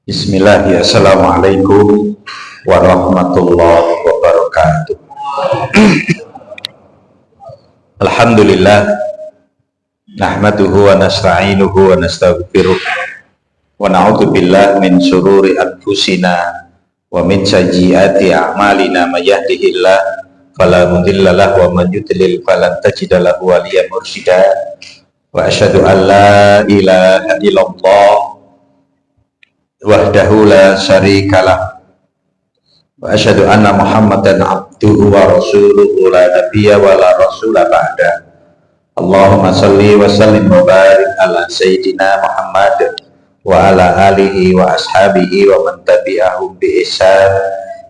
Bismillah, assalamualaikum warahmatullahi wabarakatuh. Alhamdulillah, nahmaduhu wa nasta'inuhu wa nastaghfiruh wa na'udzu billahi min syururi anfusina wa min sayyiati a'malina, may yahdihillahu fala mudilla lahu wa man yudlil falan tajida lahu waliyyan mursyida. Wa asyhadu an la ilaha illallah wahdahu la syarikalah wa asyhadu anna Muhammadan abduhu wa rasuluhu la nabiyya wa la rasula ba'da. Allahumma shalli wa sallim wa barik ala sayyidina Muhammad wa ala alihi wa ashabihi wa man tabi'ahum bi ihsan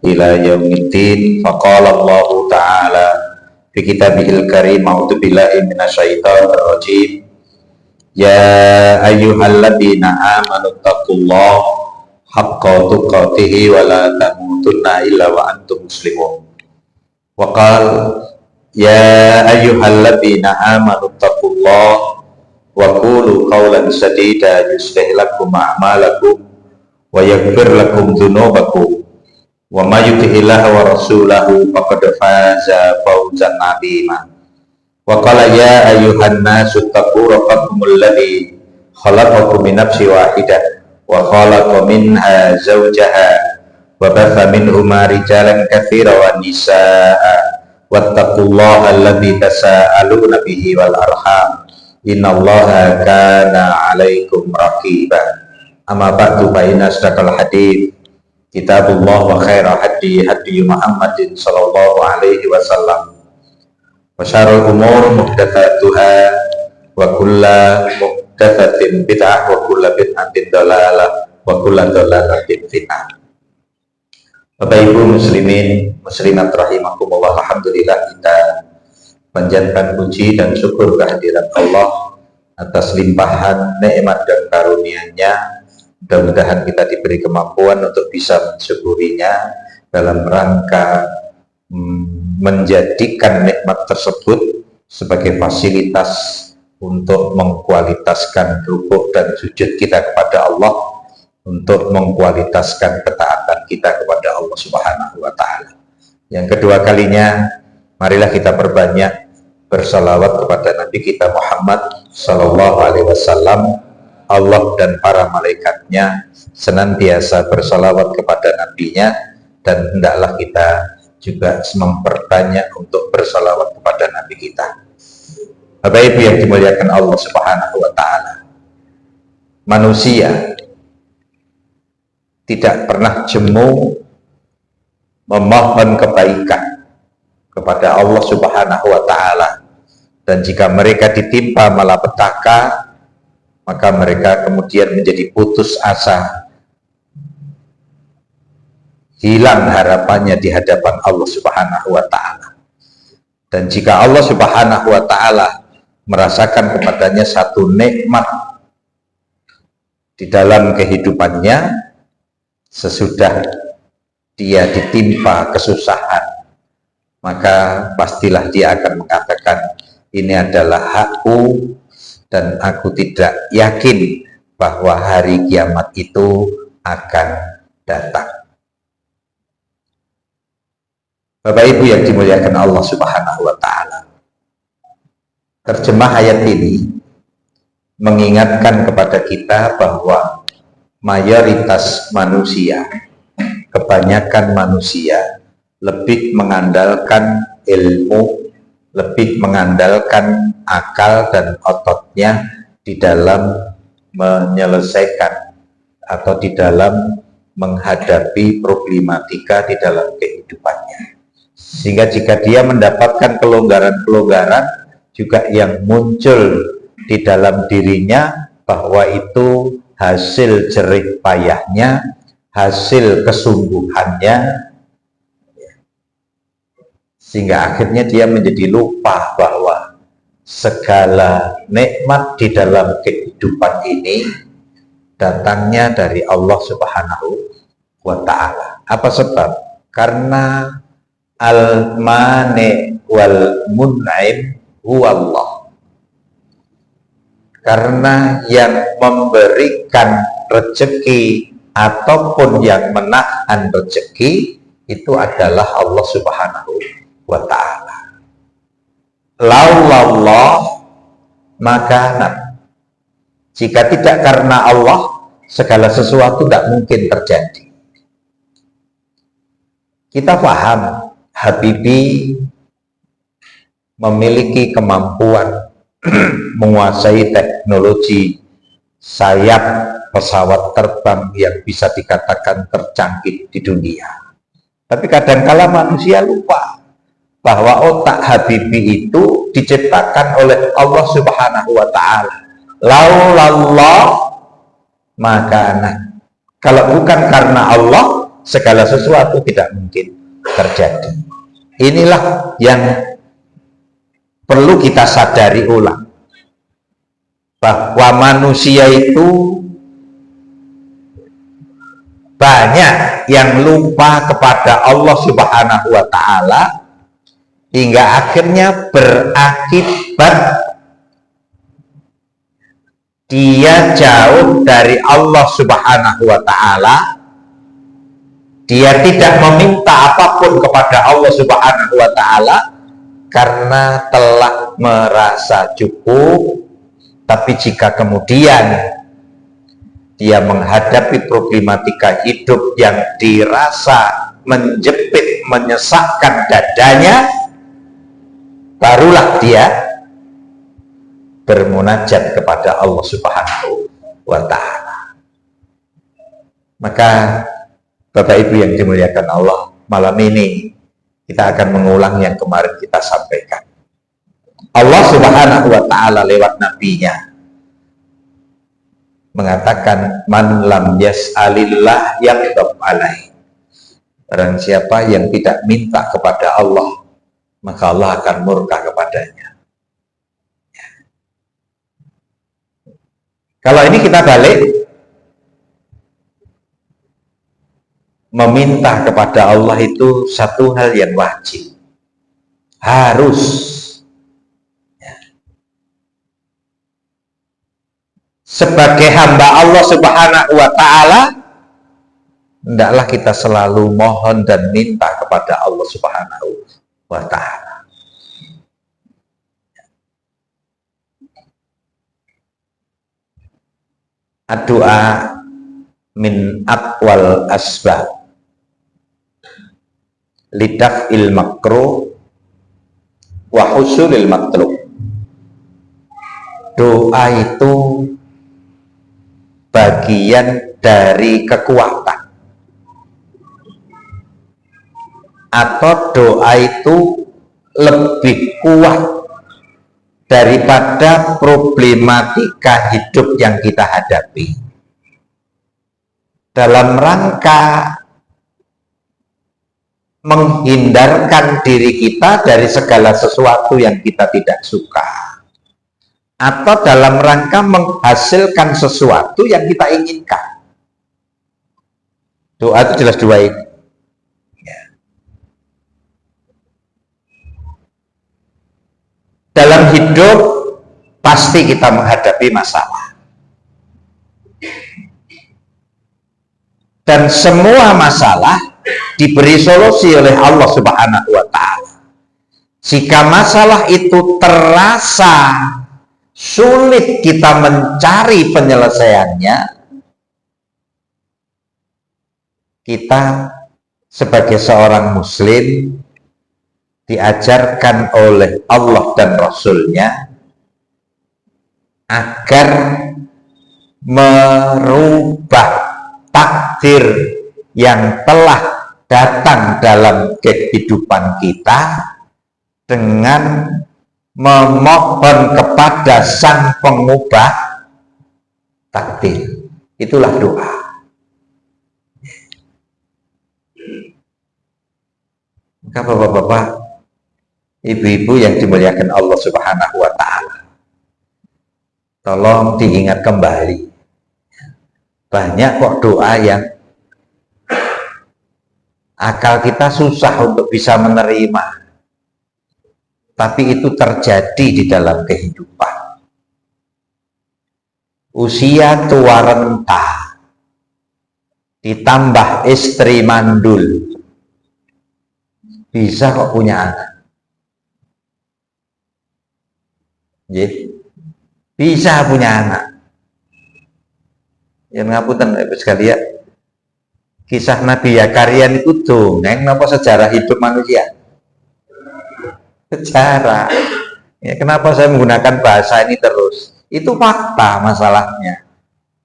ila yaumiddin. Faqala Allah ta'ala fi kitabihil karim, a'udzu billahi minasyaitonir rajim. Ya ayyuhalladzina amanu taqullaha haqqa tuqatih wa la tamutunna illa wa antum muslimun. Wa qala ya ayyuhalladzina amanu taqullaha wa qulu qawlan sadida yuslih lakum a'malakum wa yaghfir lakum dzunubakum wa may yuti'illaha wa rasulahu faqad faza fawzan 'azima. Wa qala ya ayyuhan nasu taqu rabbakumul ladzi khalaqakum min nafsin wahidah wa khalaqa minha zawjaha wa batha minhuma rijalan katsiran wa nisaa'a wattaqullaha alladzi tasaaluna bihi wal arham innallaha kana 'alaikum raqiba. Amma ba'du, fa inna asdaqal hadits kitabullah wa khairal hadi hadi Muhammadin sallallahu alaihi wasallam wa syarrul umur muhdatsatuha wa kullu muhdatsatin bid'ah wa kullu bid'atin dhalalah wa kullu dhalalatin finnar. Bapak Ibu muslimin muslimat rahimakumullah, alhamdulillah kita panjatkan puji dan syukur kehadirat Allah atas limpahan nikmat dan karunia-Nya. Mudah-mudahan kita diberi kemampuan untuk bisa mensyukurinya dalam rangka menjadikan nikmat tersebut sebagai fasilitas untuk mengkualitaskan rukuk dan sujud kita kepada Allah, untuk mengkualitaskan ketaatan kita kepada Allah Subhanahu wa Ta'ala. Yang kedua kalinya, marilah kita perbanyak bersalawat kepada Nabi kita Muhammad Sallallahu Alaihi Wasallam. Allah dan para malaikatnya senantiasa bersalawat kepada Nabi-Nya, dan hendaklah kita juga memperbanyak untuk bersalawat kepada Nabi kita. Bapak Ibu yang dimuliakan Allah Subhanahu wa Ta'ala, manusia tidak pernah jemu memohon kebaikan kepada Allah Subhanahu wa Ta'ala, dan jika mereka ditimpa malapetaka, maka mereka kemudian menjadi putus asa, hilang harapannya di hadapan Allah Subhanahu wa Ta'ala. Dan jika Allah Subhanahu wa Ta'ala merasakan kepadanya satu nikmat di dalam kehidupannya, sesudah dia ditimpa kesusahan, maka pastilah dia akan mengatakan, ini adalah hakku dan aku tidak yakin bahwa hari kiamat itu akan datang. Bapak Ibu yang dimuliakan Allah Subhanahu wa Ta'ala, terjemah ayat ini mengingatkan kepada kita bahwa mayoritas manusia, kebanyakan manusia lebih mengandalkan ilmu, lebih mengandalkan akal dan ototnya di dalam menyelesaikan atau di dalam menghadapi problematika di dalam kehidupannya. Sehingga jika dia mendapatkan kelonggaran-kelonggaran juga yang muncul di dalam dirinya, bahwa itu hasil jerih payahnya, hasil kesungguhannya, sehingga akhirnya dia menjadi lupa bahwa segala nikmat di dalam kehidupan ini datangnya dari Allah Subhanahu wa Ta'ala. Apa sebab? Karena al-mani wal mun'im huwallah. Karena yang memberikan rezeki ataupun yang menahan rezeki itu adalah Allah Subhanahu wa ta'ala. Laulallah makanan, jika tidak karena Allah, segala sesuatu tidak mungkin terjadi. Kita paham Habibie memiliki kemampuan menguasai teknologi sayap pesawat terbang yang bisa dikatakan tercanggih di dunia. Tapi kadangkala manusia lupa bahwa otak Habibie itu diciptakan oleh Allah Subhanahu wa ta'ala. Laulallah makanan. Kalau bukan karena Allah, segala sesuatu tidak mungkin terjadi. Inilah yang perlu kita sadari ulang, bahwa manusia itu banyak yang lupa kepada Allah Subhanahu wa ta'ala, hingga akhirnya berakibat dia jauh dari Allah Subhanahu wa ta'ala. Dia tidak meminta apapun kepada Allah Subhanahu wa ta'ala karena telah merasa cukup. Tapi jika kemudian dia menghadapi problematika hidup yang dirasa menjepit, menyesakkan dadanya, barulah dia bermunajat kepada Allah Subhanahu wa ta'ala. Maka Bapak Ibu yang dimuliakan Allah, malam ini kita akan mengulang yang kemarin kita sampaikan. Allah Subhanahu wa ta'ala lewat nabinya mengatakan, man lam yas'alillah yaghdab alaih. Barang siapa yang tidak minta kepada Allah, maka Allah akan murka kepadanya. Kalau ini kita balik, meminta kepada Allah itu satu hal yang wajib, harus. Sebagai hamba Allah Subhanahu wa ta'ala, hendaklah kita selalu mohon dan minta kepada Allah Subhanahu wa ta'ala. Doa min aqwal asbab lidaf'il makruh wa husulil matlub. Doa itu bagian dari kekuatan, atau doa itu lebih kuat daripada problematika hidup yang kita hadapi, dalam rangka menghindarkan diri kita dari segala sesuatu yang kita tidak suka, atau dalam rangka menghasilkan sesuatu yang kita inginkan. Doa itu jelas dua ini. Dalam hidup pasti kita menghadapi masalah, dan semua masalah diberi solusi oleh Allah Subhanahu wa ta'ala. Jika masalah itu terasa sulit kita mencari penyelesaiannya, kita sebagai seorang muslim diajarkan oleh Allah dan Rasul-Nya agar merubah takdir yang telah datang dalam kehidupan kita dengan memohon kepada Sang Pengubah takdir. Itulah doa. Maka bapak-bapak, ibu-ibu yang dimuliakan Allah Subhanahu wa ta'ala, tolong diingat kembali, banyak kok doa yang akal kita susah untuk bisa menerima, tapi itu terjadi di dalam kehidupan. Usia tua renta, ditambah istri mandul, bisa kok punya anak. Bisa punya anak. Yang ngapunten Ibu sekalian, kisah Nabi Zakaria itu dongeng napa sejarah hidup manusia? Sejarah. Ya, kenapa saya menggunakan bahasa ini terus? Itu fakta masalahnya.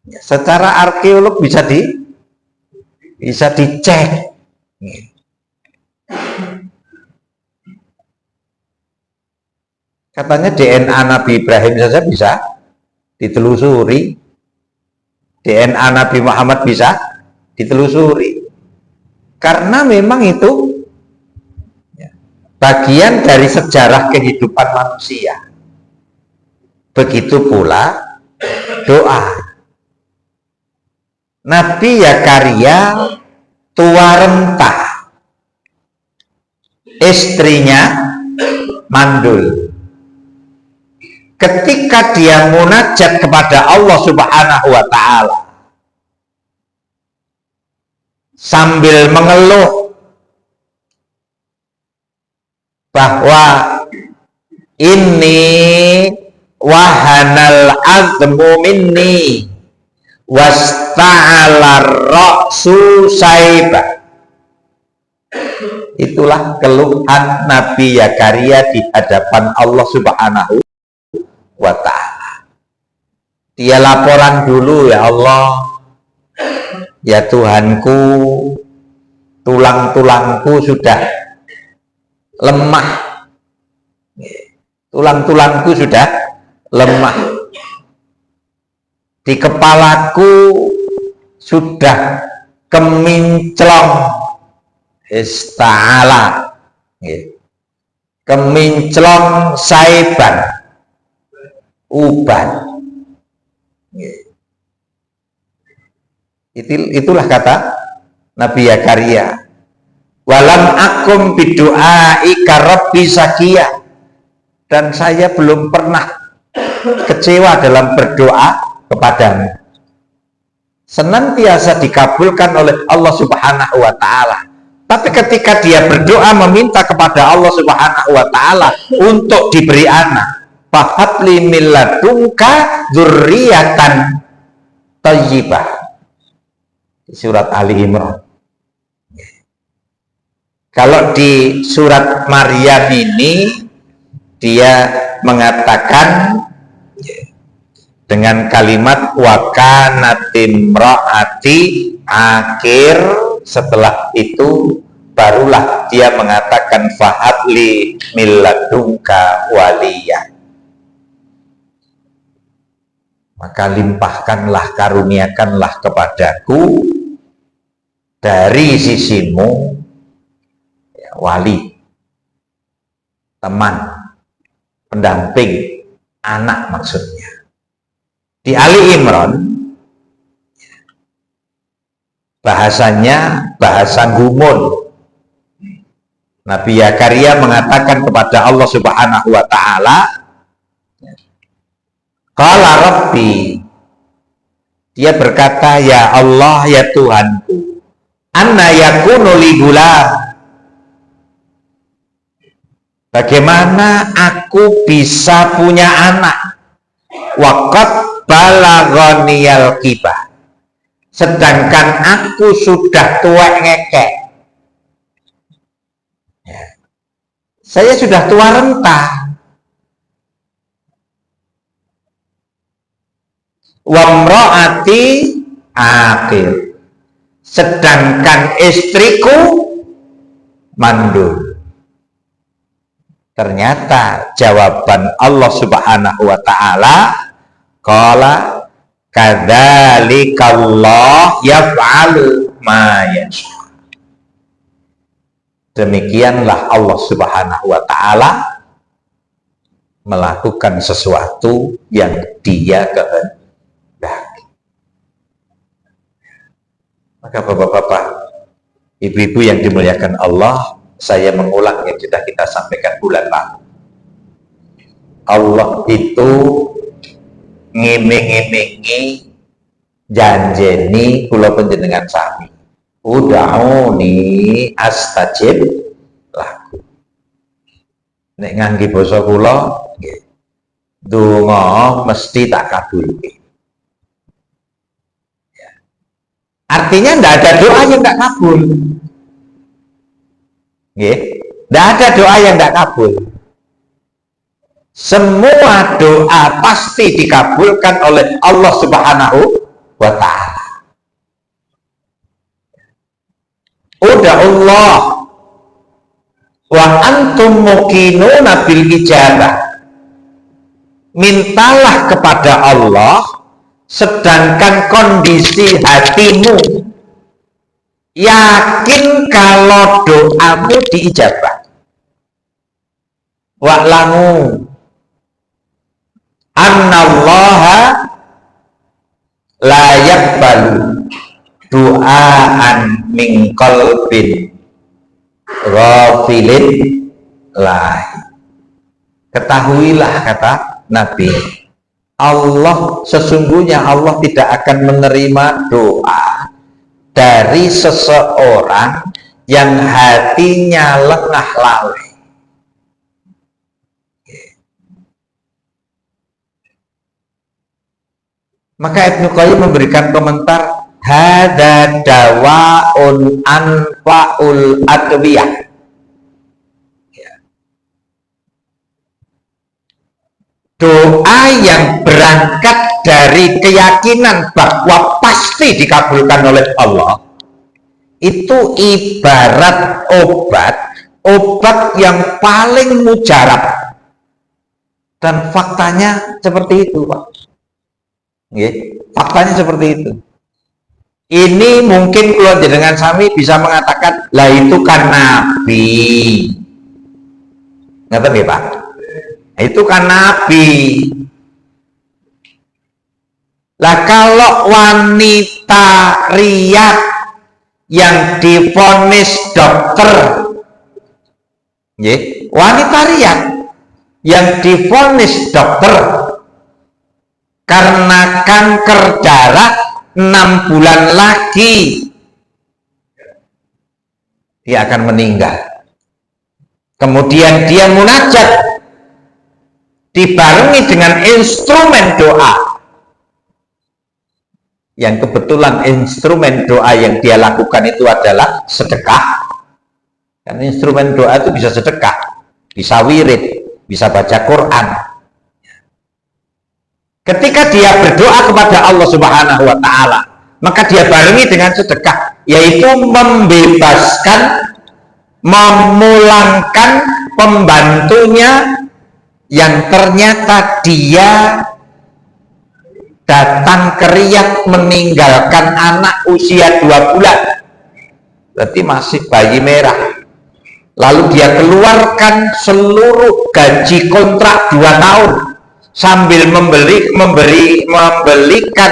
Ya, secara arkeolog bisa dicek. Katanya DNA Nabi Ibrahim saja bisa ditelusuri, DNA Nabi Muhammad bisa ditelusuri, karena memang itu bagian dari sejarah kehidupan manusia. Begitu pula doa. Nabi Zakaria tua renta, istrinya mandul. Ketika dia munajat kepada Allah Subhanahu wa Ta'ala sambil mengeluh bahwa ini wahanal azmu minni wasta'alar ra'su saibah. Itulah keluhan Nabi Zakaria di hadapan Allah Subhanahu wa Ta'ala. Dia laporan dulu, ya Allah, ya Tuhanku, tulang-tulangku sudah lemah, tulang-tulangku sudah lemah, di kepalaku sudah keminclong, ista'ala, keminclong saiban, uban. Itulah kata Nabi Zakaria. Walam akum bidu'ai karabbi sakiyah. Dan saya belum pernah kecewa dalam berdoa kepadamu. Senantiasa dikabulkan oleh Allah Subhanahu wa Ta'ala. Tapi ketika dia berdoa meminta kepada Allah Subhanahu wa Ta'ala untuk diberi anak, fahabli min ladunka dzurriyyatan thayyibah, surat Ali Imran. Kalau di surat Maryam ini dia mengatakan dengan kalimat wa kanat imraati akhir, setelah itu barulah dia mengatakan fahabli min ladunka waliyah, maka limpahkanlah, karuniakanlah kepadaku dari sisimu ya, wali, teman, pendamping, anak maksudnya. Di Ali Imran bahasanya bahasa gumun. Nabi Zakaria mengatakan kepada Allah Subhanahu wa Ta'ala, qala rabbi, dia berkata, ya Allah, ya Tuhanku, anna yakunu li gulam, bagaimana aku bisa punya anak, waqad balaghaniyal kibah, sedangkan aku sudah tua ngekek. Saya sudah tua renta. Wamro'ati akhir, sedangkan istriku mandul. Ternyata jawaban Allah Subhanahu wa Ta'ala, qala kadzalikallah yaf'alu ma yasha. Demikianlah Allah Subhanahu wa Ta'ala melakukan sesuatu yang Dia kehendaki. Maka bapak-bapak, ibu-ibu yang dimuliakan Allah, saya mengulang yang sudah kita sampaikan bulan lalu. Allah itu ngiming-imingi janjeni kula panjenengan sami. Ud'uni astajib lakum. Nek ngangge basa kula nggih. Donga mesti tak kabulke. Artinya tidak ada doa yang tidak kabul. Tidak ada doa yang tidak kabul. Semua doa pasti dikabulkan oleh Allah Subhanahu wa Ta'ala. Uda'ullah wa antum muqinuna bil ijabah. Mintalah kepada Allah sedangkan kondisi hatimu yakin kalau doamu diijabah. Wa'lamu annallaha la yaqbalu du'aan min qalbin ghafilin lahi. Ketahuilah, kata Nabi, sesungguhnya Allah tidak akan menerima doa dari seseorang yang hatinya lengah lalai. Maka Ibnu Qayyim memberikan komentar, hada dawaun anfa'ul adwiyah. Doa yang berangkat dari keyakinan bahwa pasti dikabulkan oleh Allah itu ibarat obat yang paling mujarab, dan faktanya seperti itu, Pak. Faktanya seperti itu. Ini mungkin kalau dengan sami bisa mengatakan, lah itu kan Nabi. Ngerti ya, Pak? Itu kan Nabi. Lah kalau wanita riak yang divonis dokter, wanita riak yang divonis dokter karena kanker darah 6 bulan lagi dia akan meninggal. Kemudian dia munajat dibarengi dengan instrumen doa, yang kebetulan instrumen doa yang dia lakukan itu adalah sedekah. Karena instrumen doa itu bisa sedekah, bisa wirid, bisa baca Quran. Ketika dia berdoa kepada Allah Subhanahu wa Ta'ala, maka dia barengi dengan sedekah, yaitu membebaskan, memulangkan pembantunya yang ternyata dia datang ke Riyadh meninggalkan anak usia 2 bulan, berarti masih bayi merah. Lalu dia keluarkan seluruh gaji kontrak 2 tahun sambil membelikan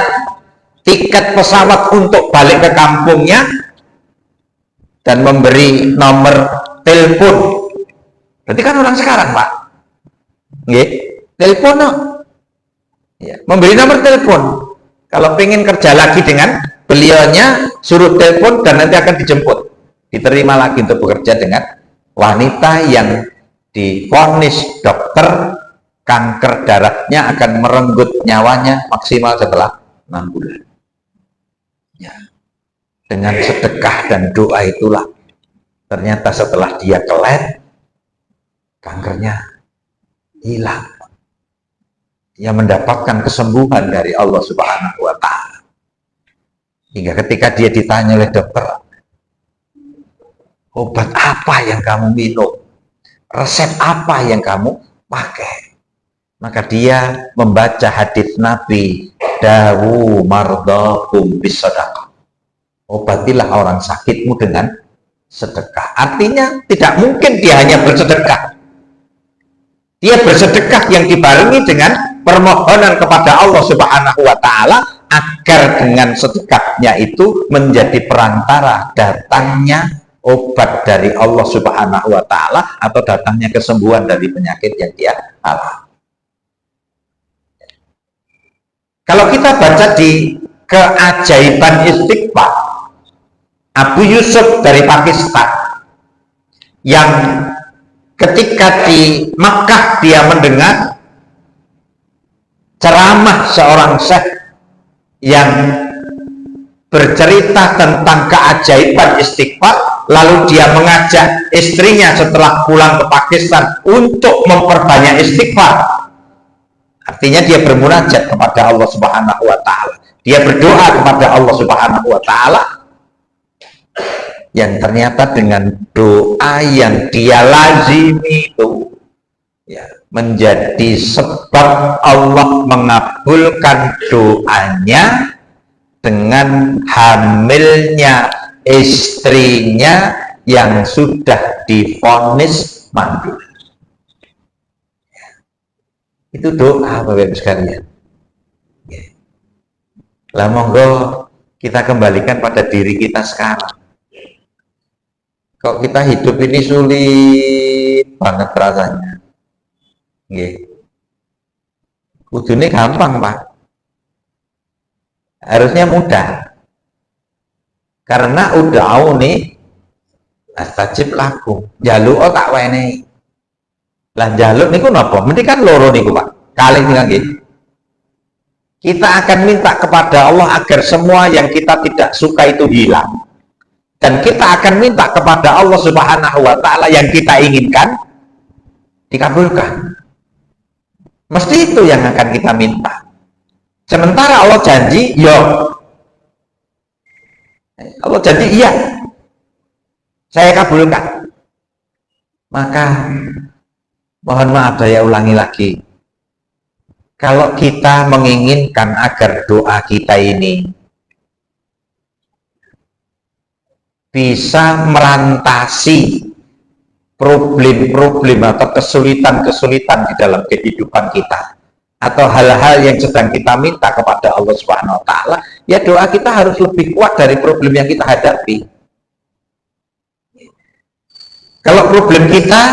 tiket pesawat untuk balik ke kampungnya dan memberi nomor telepon. Berarti kan orang sekarang, Pak. Telepon, no? Memberi nomor telepon. Kalau pengen kerja lagi dengan beliaunya, suruh telepon dan nanti akan dijemput. Diterima lagi untuk bekerja dengan wanita yang divonis dokter kanker darahnya akan merenggut nyawanya maksimal setelah 6 bulan. Dengan sedekah dan doa itulah ternyata setelah dia kelet, kankernya hilang. Dia mendapatkan kesembuhan dari Allah Subhanahu wa Ta'ala. Hingga ketika dia ditanya oleh dokter, obat apa yang kamu minum? Resep apa yang kamu pakai? Maka dia membaca hadis Nabi, dawu mardakum bisadaqah. Obatilah orang sakitmu dengan sedekah. Artinya tidak mungkin dia hanya bersedekah. Dia bersedekah yang dibarengi dengan permohonan kepada Allah Subhanahu wa Ta'ala agar dengan sedekahnya itu menjadi perantara datangnya obat dari Allah Subhanahu wa Ta'ala atau datangnya kesembuhan dari penyakit yang dia alami. Kalau kita baca di keajaiban istighfar, Abu Yusuf dari Pakistan, yang ketika di Makkah dia mendengar ceramah seorang syekh yang bercerita tentang keajaiban istighfar, lalu dia mengajak istrinya setelah pulang ke Pakistan untuk memperbanyak istighfar. Artinya dia bermunajat kepada Allah Subhanahu wa Ta'ala, dia berdoa kepada Allah Subhanahu wa Ta'ala, yang ternyata dengan doa yang dia lazimi itu ya, menjadi sebab Allah mengabulkan doanya dengan hamilnya istrinya yang sudah divonis mandul. Itu doa Bapak Ibu sekalian. Lah monggo kita kembalikan pada diri kita sekarang. Kok kita hidup ini sulit banget rasanya. Kudune gampang Pak, harusnya mudah, karena udah nih astajib laku jaluk tak wenehi. Lah jaluk niku napa? Mesti kan loro niku Pak, kalih nggih. Kita akan minta kepada Allah agar semua yang kita tidak suka itu hilang, dan kita akan minta kepada Allah Subhanahu wa Ta'ala yang kita inginkan dikabulkan. Mesti itu yang akan kita minta. Sementara Allah janji, Allah janji iya, saya kabulkan. Maka mohon maaf saya ulangi lagi, kalau kita menginginkan agar doa kita ini bisa merantasi problem-problem atau kesulitan-kesulitan di dalam kehidupan kita, atau hal-hal yang sedang kita minta kepada Allah Subhanahu wa Ta'ala, ya doa kita harus lebih kuat dari problem yang kita hadapi. Kalau problem kita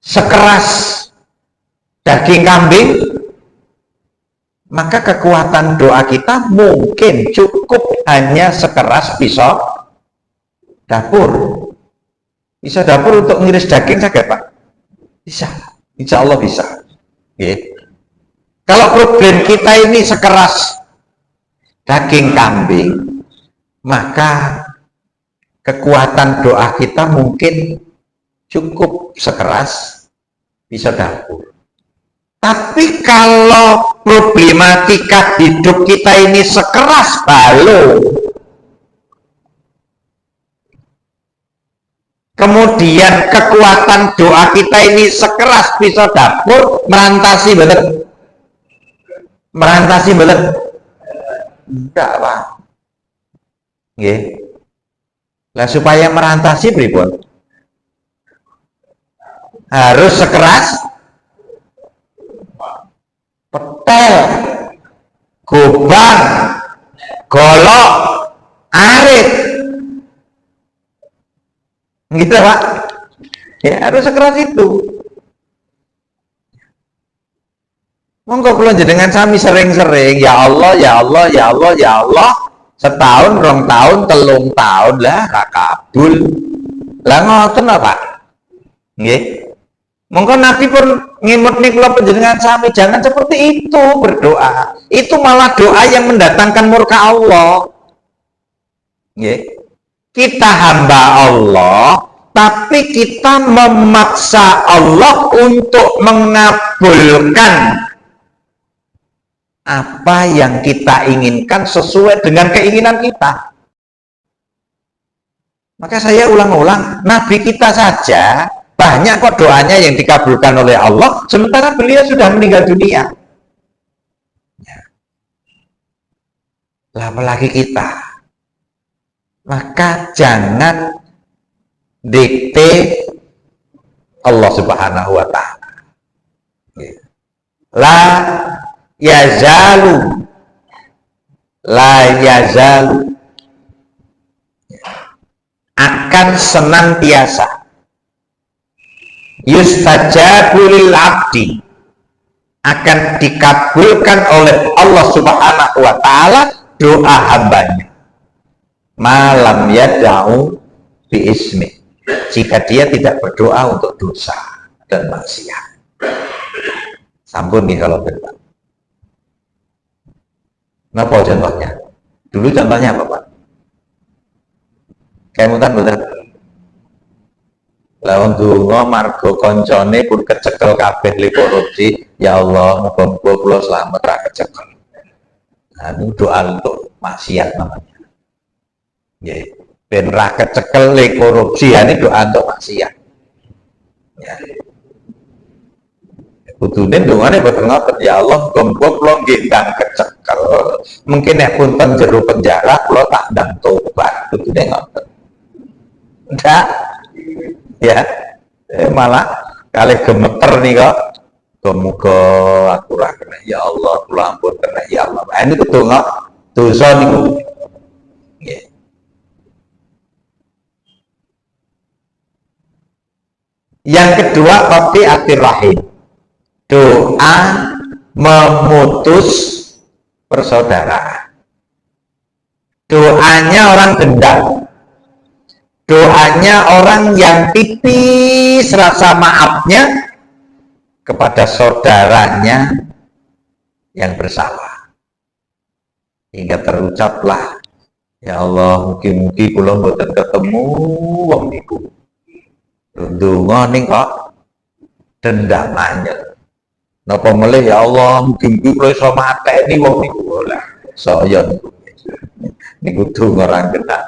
sekeras daging kambing, maka kekuatan doa kita mungkin cukup hanya sekeras pisau dapur. Bisa dapur untuk ngiris daging saja Pak? Bisa, insya Allah bisa. Kalau problem kita ini sekeras daging kambing, maka kekuatan doa kita mungkin cukup sekeras pisau dapur. Tapi kalau problematika hidup kita ini sekeras balung, kemudian kekuatan doa kita ini sekeras pisau dapur, merantasi bener, merantasi bener, enggak Pak. Lah supaya merantasi pripun? Harus sekeras petel, gobang, golok, arit, gitu Pak. Ya harus sekeras itu. Monggo kula jenengan sami sering-sering ya Allah, ya Allah, ya Allah, ya Allah, setahun, 2 tahun, 3 tahun lah kabul. Lah ngoten Pak. Nggih. Monggo Nabi pun ngimut nih kula panjenengan sami, jangan seperti itu berdoa. Itu malah doa yang mendatangkan murka Allah. Nggih. Kita hamba Allah, tapi kita memaksa Allah untuk mengabulkan apa yang kita inginkan sesuai dengan keinginan kita. Maka saya ulang-ulang, Nabi kita saja banyak kok doanya yang dikabulkan oleh Allah, sementara beliau sudah meninggal dunia. Lah apalagi kita. Maka jangan dikte Allah Subhanahu wa Ta'ala. La yazalu, la yazalu, akan senantiasa yustajabu lil abdi, akan dikabulkan oleh Allah Subhanahu wa Ta'ala doa hambanya. malam yad'u bi ismi, jika dia tidak berdoa untuk dosa dan maksiat. Sampun nih kalau benar. Napa contohnya? Dulu contohnya apa, Pak? Kayak mutan. Lawan donga margo koncone pun kecekel kabeh li korupsi, ya Allah muga-muga kula slamet ra kecekel. Nah, itu doa untuk maksiat namanya. Ya, ben ra kecekel li korupsi, ini doa untuk maksiat. Ya. Kudune dongane boten ngoten, ya Allah muga-muga kula nggih ndang kecekel. Mungkin nek punten jero penjara kula tak ndang tobat. Kudune ngoten. Ndak ya, malah kali gemeter nih kok. Muga aku ra kena, ya Allah kula ampun kena, ya Allah. Nah, ini donga dosa niku. Nggih. Yang kedua qati'atir rahim. Doa memutus persaudaraan. Doanya orang dendam. Doanya orang yang tipis rasa maafnya kepada saudaranya yang bersalah, hingga terucaplah, ya Allah mugi-mugi kula mboten ketemu wong niku. Ndonga ning kok dendam anyar. Napa melih, ya Allah mugi-mugi kula iso mateni wong niku. Lah saya niku donga ora kena.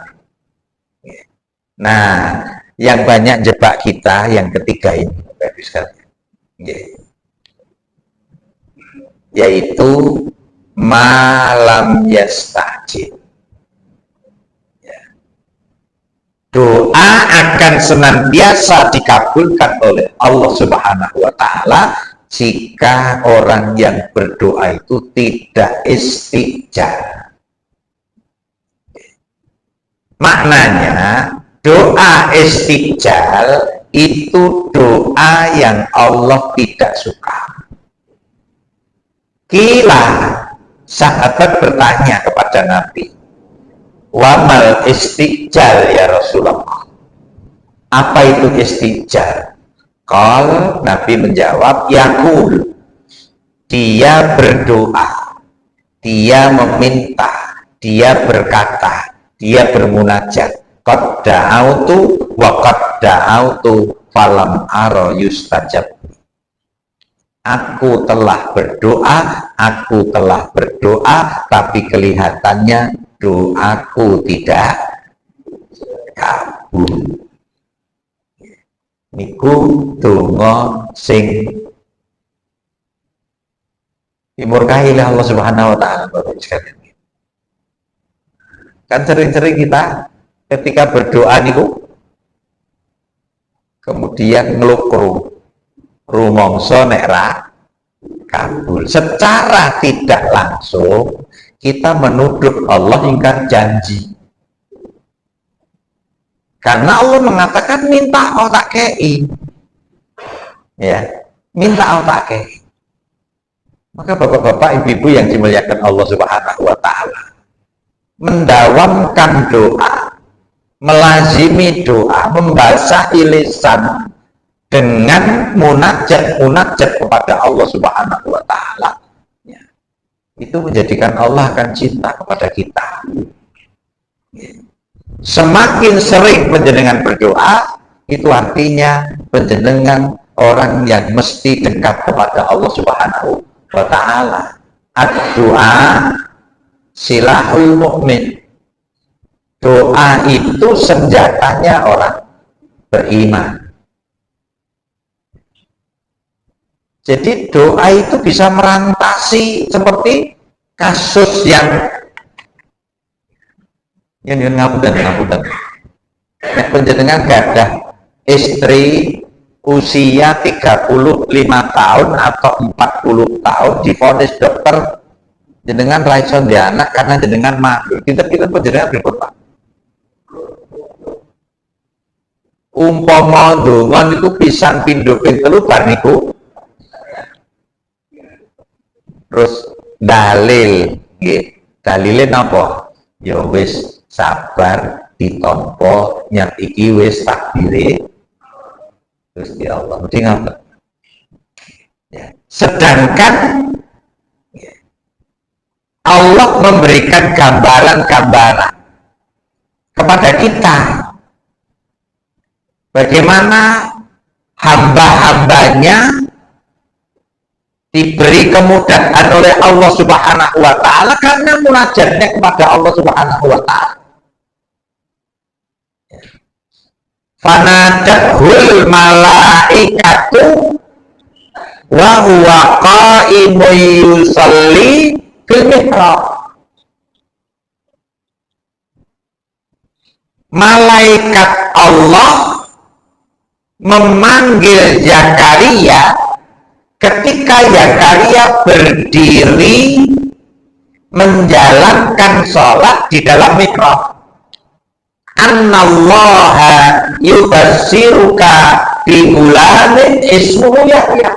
Nah, yang banyak jebak kita yang ketiga ini, Bapak sekalian, yaitu malam yastajib. Doa akan senantiasa dikabulkan oleh Allah Subhanahu wa Ta'ala jika orang yang berdoa itu tidak istighfar. Maknanya doa istighfar itu doa yang Allah tidak suka. Kila, sahabat bertanya kepada Nabi, wamal istighfar ya Rasulullah, apa itu istighfar? Qal, Nabi menjawab, yaqul, dia berdoa, dia meminta, dia berkata, dia bermunajat, qad da'autu wa qad da'autu falam ara yustajab. Aku telah berdoa, tapi kelihatannya doaku tidak kabul. Niku donga sing dimurkahi oleh Allah Subhanahu wa Ta'ala, Bapak sekalian. Kan sering-sering kita ketika berdoa niku kemudian ngelukru rumangsa nek ra kabul. Secara tidak langsung kita menuduh Allah ingkar janji, karena Allah mengatakan minta Allah tak kei, ya, minta Allah tak kei. Maka bapak-bapak, ibu-ibu yang dimuliakan Allah Subhanahu wa Ta'ala, mendawamkan doa, melazimi doa, membasahi lisan dengan munajat kepada Allah Subhanahu wa Ta'ala, ya, itu menjadikan Allah akan cinta kepada kita. Semakin sering panjenengan berdoa, itu artinya panjenengan orang yang mesti dekat kepada Allah Subhanahu wa Ta'ala. Doa silahul mukmin. Doa itu senjatanya orang beriman. Jadi doa itu bisa merantasi seperti kasus yang ngapunten. Nek panjenengan gadah istri usia 35 tahun atau 40 tahun divonis dokter jenengan ra iso ndek anak karena jenengan mabuk. Kita panjenengan berapa? Umpama ndonga niku pisan pindho ping 3 bar niku. Terus dalil, nggih. Dalile napa? Ya wis sabar ditompo nyat iki wis takdire Gusti Allah. Mesti ngoten. Ya. Sedangkan Allah memberikan gambaran-gambaran kepada kita bagaimana hamba-hambanya diberi kemudahan oleh Allah Subhanahu wa Ta'ala karena munajatnya kepada Allah Subhanahu wa Ta'ala. Fanadathul malaikatu wa huwa qa'imun yusalli fil mihrab. Malaikat Allah memanggil Zakaria ketika Zakaria berdiri menjalankan sholat di dalam mihrab. Annallaha yubassiruka bi ghulamin ismuhu Yahya.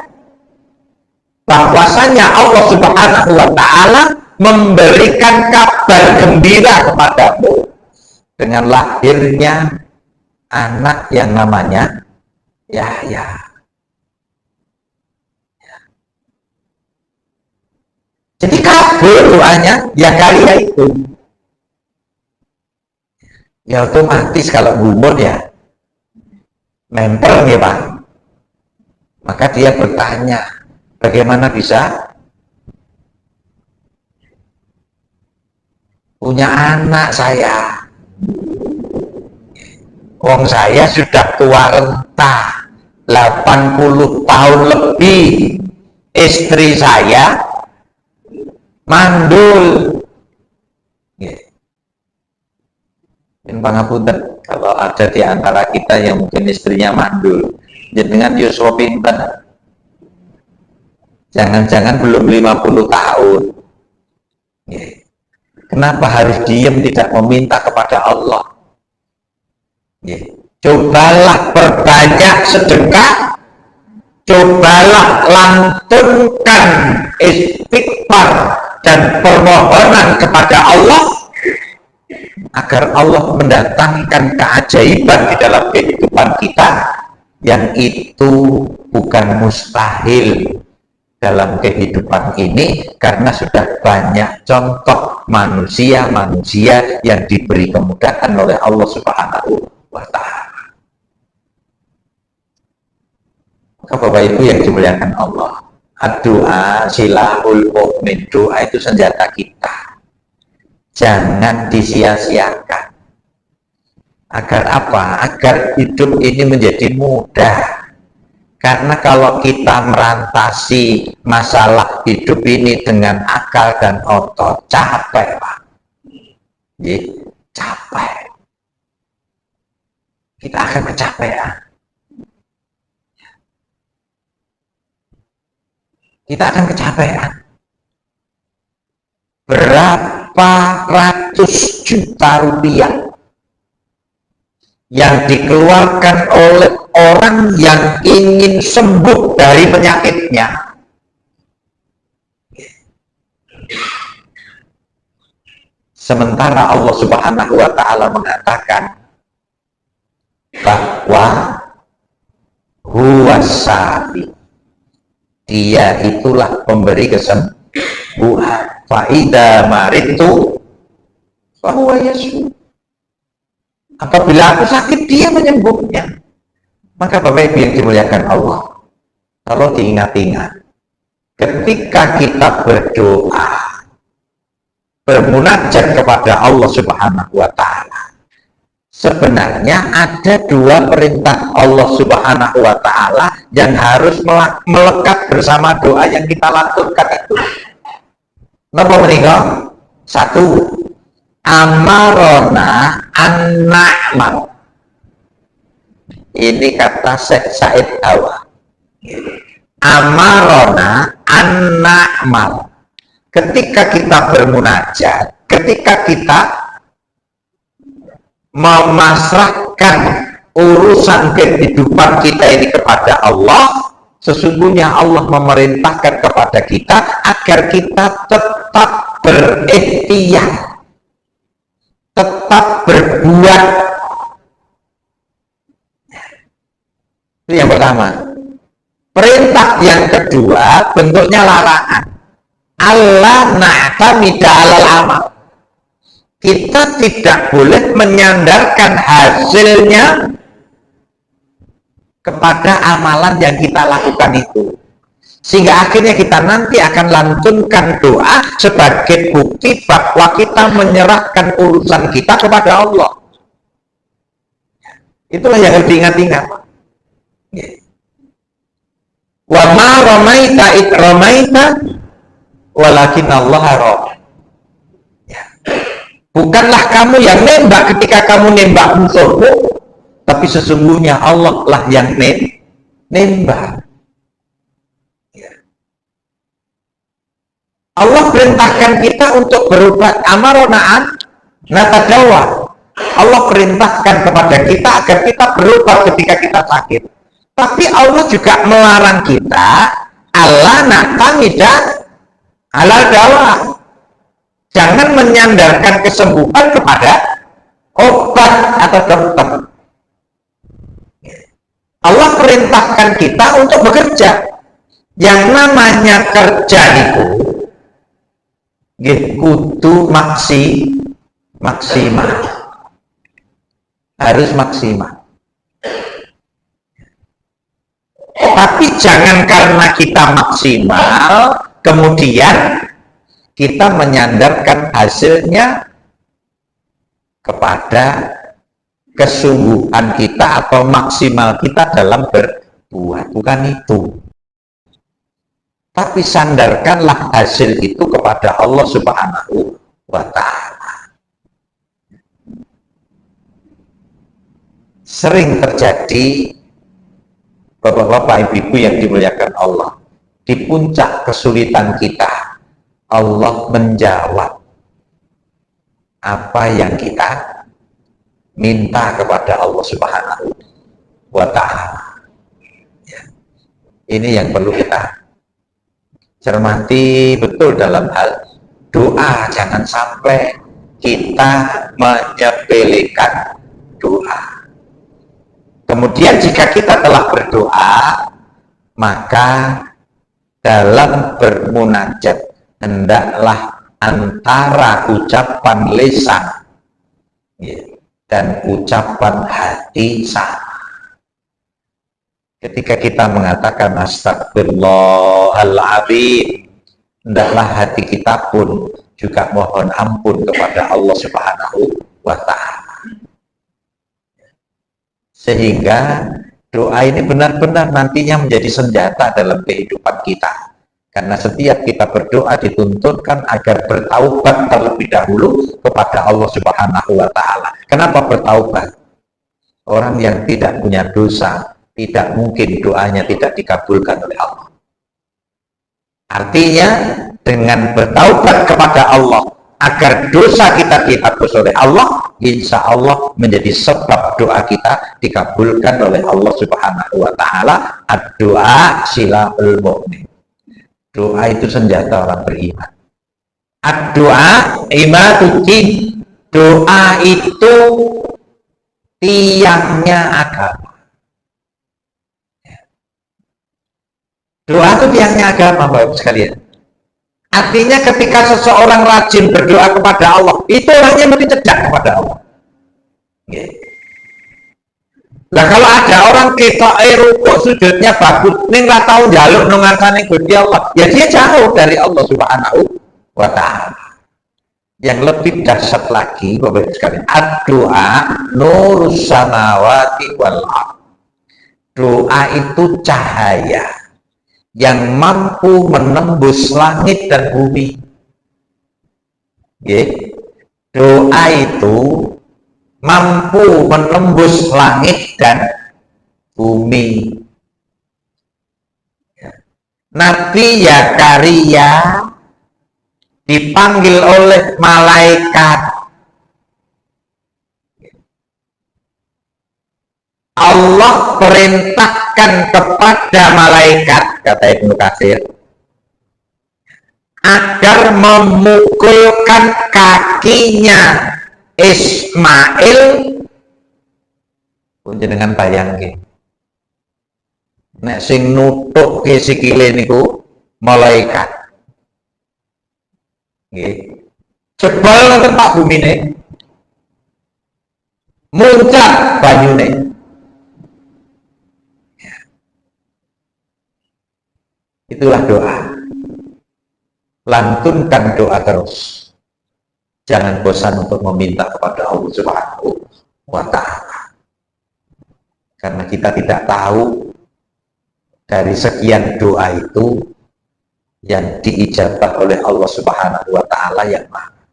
Bahwasanya Allah Subhanahu wa Ta'ala memberikan kabar gembira kepadamu dengan lahirnya anak yang namanya Yahya. Jadi kabul doanya Zakaria itu. Ya otomatis kalau gumun ya nempel ya Pak. Maka dia bertanya, bagaimana bisa punya anak saya? Wong saya sudah tua renta 80 tahun lebih, istri saya mandul. Pangapunten kalau ada di antara kita yang mungkin istrinya mandul, jenengan Yusuf pinten, jangan-jangan belum 50 tahun. Kenapa harus diam tidak meminta kepada Allah? Cobalah perbanyak sedekah, cobalah lantunkan istighfar dan permohonan kepada Allah agar Allah mendatangkan keajaiban di dalam kehidupan kita yang itu bukan mustahil dalam kehidupan ini, karena sudah banyak contoh manusia-manusia yang diberi kemudahan oleh Allah Subhanahu wa Ta'ala. Maka Bapak Ibu yang dimuliakan Allah, doa silahul mu'min, doa itu senjata kita. Jangan disia-siakan. Agar apa? Agar hidup ini menjadi mudah. Karena kalau kita merantasi masalah hidup ini dengan akal dan otot, capek Pak. Capek. Kita akan kecapean. Kita akan kecapean. Berapa ratus juta rupiah yang dikeluarkan oleh orang yang ingin sembuh dari penyakitnya. Sementara Allah Subhanahu wa Ta'ala mengatakan bahwa huwasabi, dia itulah pemberi kesembuhan. Fa'idha maritu fahuwa yashfi. Apabila aku sakit, dia menyembuhnya. Maka Bapak Ibu yang dimuliakan Allah, kalau diingat-ingat, ketika kita berdoa, bermunajat kepada Allah Subhanahu wa Ta'ala, sebenarnya ada dua perintah Allah Subhanahu wa Ta'ala yang harus melekat bersama doa yang kita lakukan itu. Napa menika? Satu, amarona an-na'mal. Ini kata Syekh Said Awa. Amarona an-na'mal. Ketika kita bermunajat, ketika kita memasrahkan urusan kehidupan kita ini kepada Allah, sesungguhnya Allah memerintahkan kepada kita agar kita tetap berikhtiar, tetap tetap berbuat. Itu yang pertama. Perintah yang kedua bentuknya larangan. Allah na'tamida alal amal. Kita tidak boleh menyandarkan hasilnya kepada amalan yang kita lakukan itu. Sehingga akhirnya kita nanti akan lantunkan doa sebagai bukti bahwa kita menyerahkan urusan kita kepada Allah. Itulah yang harus diingat-ingat. Wa ma ramaita id ramaita walakin Allah rama. Bukanlah kamu yang nembak ketika kamu nembak musuhmu, tapi sesungguhnya Allah lah yang nembak. Allah perintahkan kita untuk berobat amaronaan natadawa. Allah perintahkan kepada kita agar kita berobat ketika kita sakit. Tapi Allah juga melarang kita ala natamida ala dawa. Jangan menyandarkan kesembuhan kepada obat atau dokter. Allah perintahkan kita untuk bekerja. Yang namanya kerja itu kudu maksimal. Harus maksimal. Tapi jangan karena kita maksimal kemudian kita menyandarkan hasilnya kepada kesungguhan kita atau maksimal kita dalam berbuat. Bukan itu. Tapi sandarkanlah hasil itu kepada Allah Subhanahu wa Ta'ala. Sering terjadi, bapak-bapak, ibu-ibu yang dimuliakan Allah, di puncak kesulitan kita, Allah menjawab apa yang kita minta kepada Allah Subhanahu wa Ta'ala. Ini yang perlu kita cermati betul dalam hal doa. Jangan sampai kita menyepelekan doa. Kemudian jika kita telah berdoa, maka dalam bermunajat hendaklah antara ucapan lisan dan ucapan hati sama. Ketika kita mengatakan astagfirullahaladzim, hendaklah hati kita pun juga mohon ampun kepada Allah Subhanahu wa Ta'ala. Sehingga doa ini benar-benar nantinya menjadi senjata dalam kehidupan kita. Karena setiap kita berdoa dituntutkan agar bertaubat terlebih dahulu kepada Allah Subhanahu wa Ta'ala. Kenapa bertaubat? Orang yang tidak punya dosa, tidak mungkin doanya tidak dikabulkan oleh Allah. Artinya dengan bertaubat kepada Allah agar dosa kita dihapus oleh Allah, insya Allah menjadi sebab doa kita dikabulkan oleh Allah Subhanahu wa Ta'ala. Ad-doa silahul mu'min. Doa itu senjata orang beriman. Ad-doa imaduddin. Doa itu tiangnya agama. Doa itu tiangnya agama, Bapak sekalian. Artinya ketika seseorang rajin berdoa kepada Allah, itu orangnya mesti cedek kepada Allah. Nah kalau ada orang kita rukuk sujudnya bagus, ning ra tau njaluk nang ngarsane Gusti Allah, ya dia jauh dari Allah Subhanahu wa Ta'ala. Yang lebih dahsyat lagi, Bapak sekalian, doa nurus samawati wal ardh. Doa itu cahaya yang mampu menembus langit dan bumi. Doa itu mampu menembus langit dan bumi. Nabi Zakaria dipanggil oleh malaikat. Allah perintahkan kepada malaikat, kata Ibnu Katsir, agar memukulkan kakinya Ismail pun jenengan bayangke nek sing nutukke sikile niku malaikat nggih jebol nonton pak bumine muncak banyune itulah doa. Lantunkan doa terus, jangan bosan untuk meminta kepada Allah Subhanahu wa Ta'ala, karena kita tidak tahu dari sekian doa itu yang diijabah oleh Allah Subhanahu wa Ta'ala yang mana.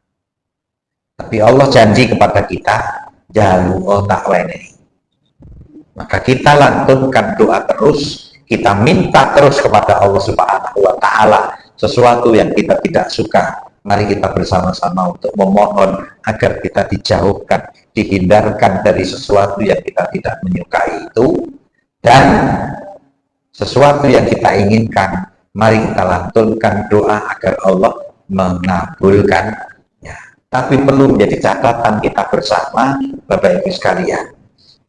Tapi Allah janji kepada kita, jalu tak wenehi. Maka kita lantunkan doa terus, kita minta terus kepada Allah Subhanahu wa Ta'ala sesuatu yang kita tidak suka. Mari kita bersama-sama untuk memohon agar kita dijauhkan, dihindarkan dari sesuatu yang kita tidak menyukai itu, dan sesuatu yang kita inginkan. Mari kita lantunkan doa agar Allah mengabulkan. Tapi perlu menjadi catatan kita bersama, Bapak Ibu sekalian,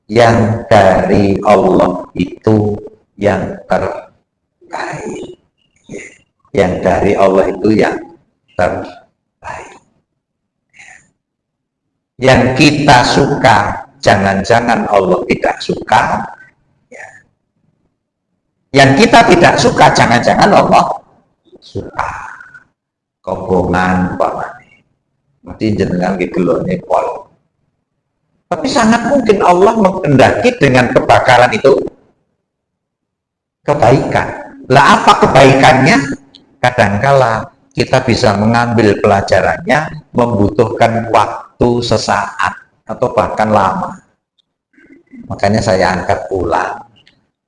yang dari Allah itu yang terbaik. Yang dari Allah itu yang terbaik. Yang kita suka, jangan-jangan Allah tidak suka. Yang kita tidak suka, jangan-jangan Allah suka. Kobongan umpamanya, mesti jenengan gelone pol. Tapi sangat mungkin Allah menghendaki dengan kebakaran itu kebaikan. Lah apa kebaikannya? Kadangkala kita bisa mengambil pelajarannya membutuhkan waktu sesaat atau bahkan lama. Makanya saya angkat ulang.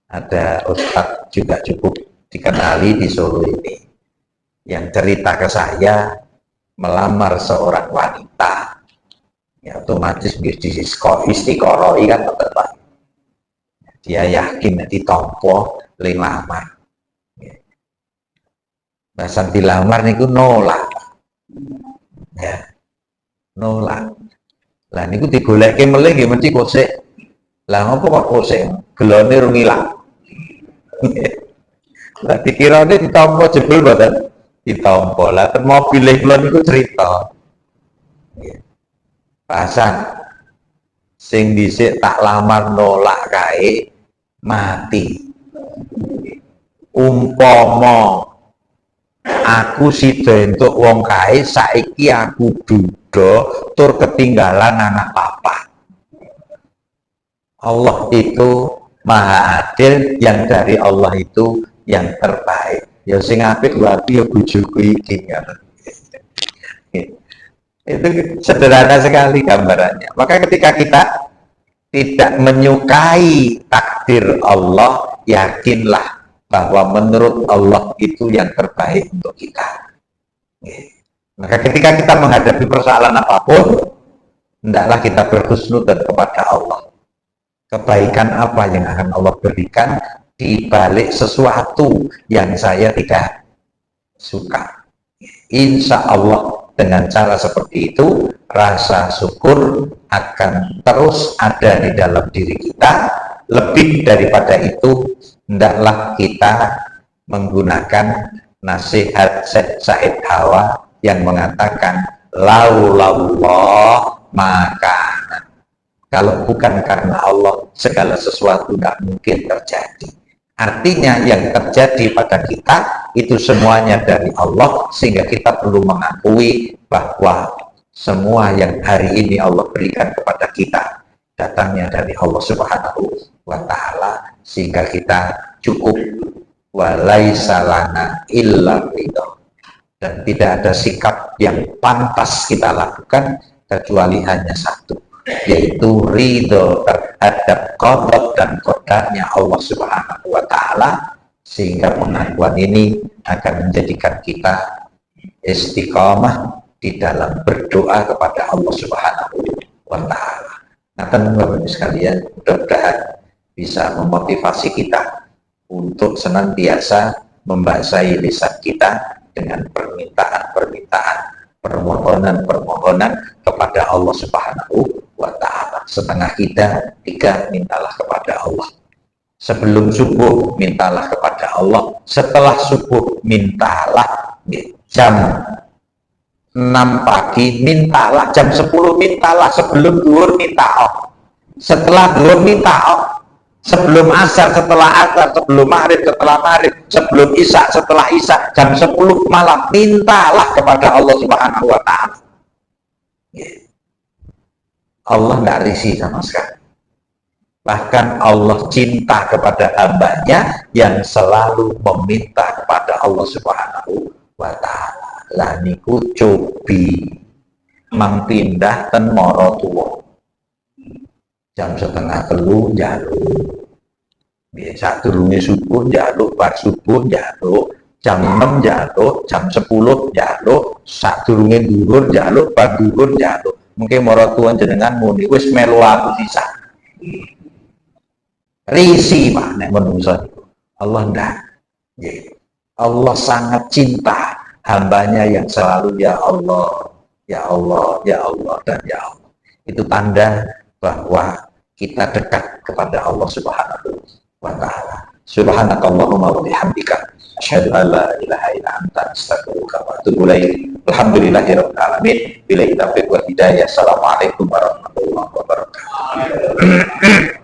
Ada ustadz juga cukup dikenali di Solo ini yang cerita ke saya melamar seorang wanita, ya otomatis istiqoroh kan betul. Dia yakin ditompo lamar. Bahasan dilamar niku nolak, ya nolak. Lah niku digoleke melih nggih mesti kosek. Lah ngopo kok kosek? Gelone rung ilang. Lah dikirane ditampa jebul mboten ditampa. Lah ten mobil kula niku cerita. Pasan sing dhisik tak lamar nolak kae mati. Umpama aku sida entuk wong kae saiki aku duda tur ketinggalan anak papa. Allah itu Maha Adil, yang dari Allah itu yang terbaik. Ya sing apik wae ya bojoku iki. Itu sederhana sekali gambarannya. Maka ketika kita tidak menyukai takdir Allah, yakinlah bahwa menurut Allah itu yang terbaik untuk kita. Maka ketika kita menghadapi persoalan apapun, hendaklah kita berhusnudzon kepada Allah. Kebaikan apa yang akan Allah berikan di balik sesuatu yang saya tidak suka. Insya Allah dengan cara seperti itu, rasa syukur akan terus ada di dalam diri kita. Lebih daripada itu, hendaklah kita menggunakan nasihat Said Hawa yang mengatakan laulallah maka kalau bukan karena Allah, segala sesuatu tidak mungkin terjadi. Artinya yang terjadi pada kita itu semuanya dari Allah, sehingga kita perlu mengakui bahwa semua yang hari ini Allah berikan kepada kita datangnya dari Allah Subhanahu wa Ta'ala, sehingga kita cukup walaisa lana illa ridho, dan tidak ada sikap yang pantas kita lakukan kecuali hanya satu, yaitu ridho terhadap qada dan qadarnya Allah Subhanahu wa Ta'ala, sehingga pengakuan ini akan menjadikan kita istiqamah di dalam berdoa kepada Allah Subhanahu wa Ta'ala. Nah, teman-teman sekalian, mudah-mudahan bisa memotivasi kita untuk senantiasa membasahi lisan kita dengan permintaan-permintaan permohonan kepada Allah Subhanahu wa ta'ala. Setengah tiga mintalah kepada Allah. Sebelum subuh mintalah kepada Allah, setelah subuh mintalah, jam 6 pagi mintalah, jam 10 mintalah, sebelum duhur minta Allah, setelah duhur minta Allah, sebelum asar, setelah asar, sebelum maghrib, setelah maghrib, sebelum isya, setelah isya, jam 10 malam mintalah kepada Allah Subhanahu wa ta'ala. Allah nggak risih sama sekali. Bahkan Allah cinta kepada hambanya yang selalu meminta kepada Allah Subhanahu wa ta'ala. Lah niku cobi mang pindah ten moro tuwa. Jam setengah telu njaluk. Biasa durunge subuh njaluk, bar subuh njaluk, jam 6 njaluk, jam 10 njaluk, sadurunge dhuwur njaluk, bar dhuwur njaluk. Mungkin moro tuwa jenengan muni wis melu aku sisa. Risi Pak nek menungso Allah ndak. Allah sangat cinta hambanya yang selalu ya Allah, ya Allah, ya Allah, dan ya Allah. Itu tanda bahwa kita dekat kepada Allah Subhanahu wa ta'ala. Subhanakallahumma wa bihamdika asyhadu an la ilaha illa anta astaghfiruka wa atubu ilaik. Alhamdulillahirabbil alamin. Billahi taufiq wal hidayah. Assalamualaikum warahmatullahi wabarakatuh.